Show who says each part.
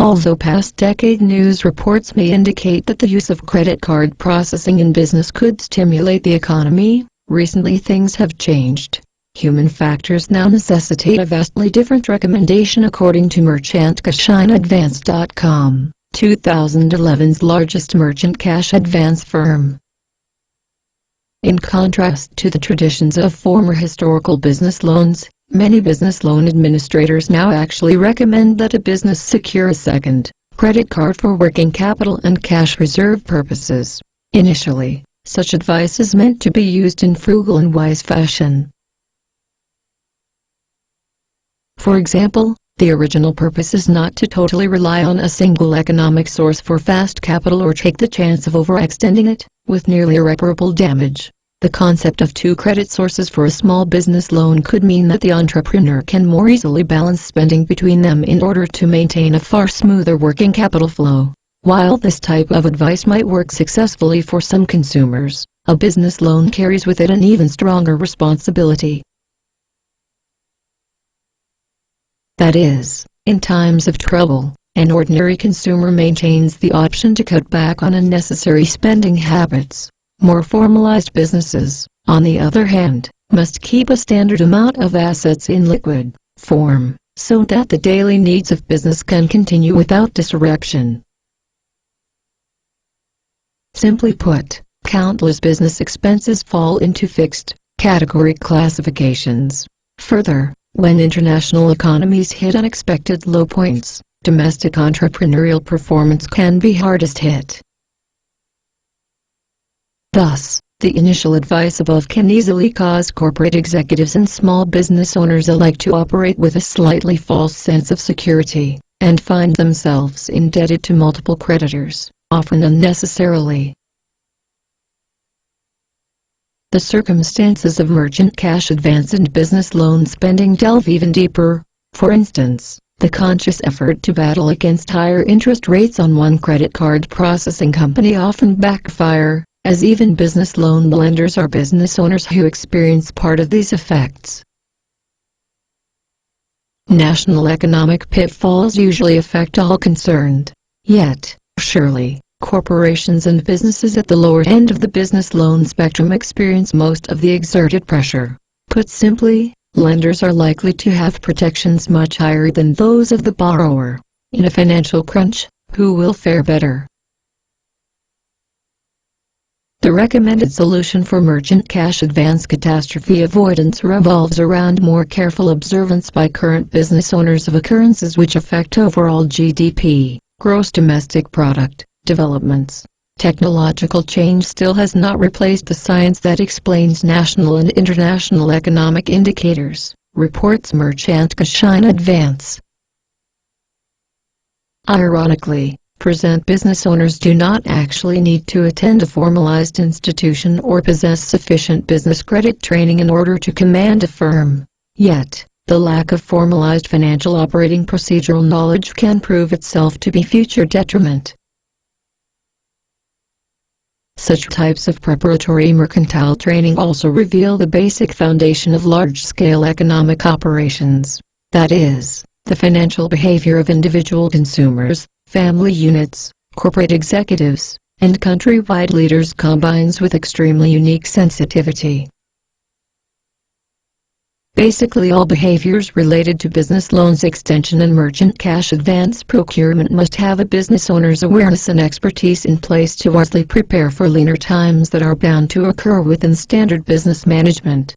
Speaker 1: Although past decade news reports may indicate that the use of credit card processing in business could stimulate the economy, recently things have changed. Human factors now necessitate a vastly different recommendation according to merchant cash advances.com, 2011's largest merchant cash advance firm. In contrast to the traditions of former historical business loans, many business loan administrators now actually recommend that a business secure a second credit card for working capital and cash reserve purposes. Initially, such advice is meant to be used in frugal and wise fashion. For example, the original purpose is not to totally rely on a single economic source for fast capital or take the chance of overextending it, with nearly irreparable damage. The concept of two credit sources for a small business loan could mean that the entrepreneur can more easily balance spending between them in order to maintain a far smoother working capital flow. While this type of advice might work successfully for some consumers, a business loan carries with it an even stronger responsibility. That is, in times of trouble, an ordinary consumer maintains the option to cut back on unnecessary spending habits. More formalized businesses, on the other hand, must keep a standard amount of assets in liquid form, so that the daily needs of business can continue without disruption. Simply put, countless business expenses fall into fixed category classifications. Further, when international economies hit unexpected low points, domestic entrepreneurial performance can be hardest hit. Thus, the initial advice above can easily cause corporate executives and small business owners alike to operate with a slightly false sense of security, and find themselves indebted to multiple creditors, often unnecessarily. The circumstances of merchant cash advance and business loan spending delve even deeper. For instance, the conscious effort to battle against higher interest rates on one credit card processing company often backfire, as even business loan lenders are business owners who experience part of these effects. National economic pitfalls usually affect all concerned. Yet, surely, corporations and businesses at the lower end of the business loan spectrum experience most of the exerted pressure. Put simply, lenders are likely to have protections much higher than those of the borrower. In a financial crunch, who will fare better? The recommended solution for merchant cash advance catastrophe avoidance revolves around more careful observance by current business owners of occurrences which affect overall GDP, gross domestic product, developments. Technological change still has not replaced the science that explains national and international economic indicators, reports Merchant Cash Advance. Ironically, present business owners do not actually need to attend a formalized institution or possess sufficient business credit training in order to command a firm. Yet, the lack of formalized financial operating procedural knowledge can prove itself to be future detriment. Such types of preparatory mercantile training also reveal the basic foundation of large-scale economic operations, that is, the financial behavior of individual consumers, family units, corporate executives, and countrywide leaders combines with extremely unique sensitivity. Basically all behaviors related to business loans extension and merchant cash advance procurement must have a business owner's awareness and expertise in place to wisely prepare for leaner times that are bound to occur within standard business management.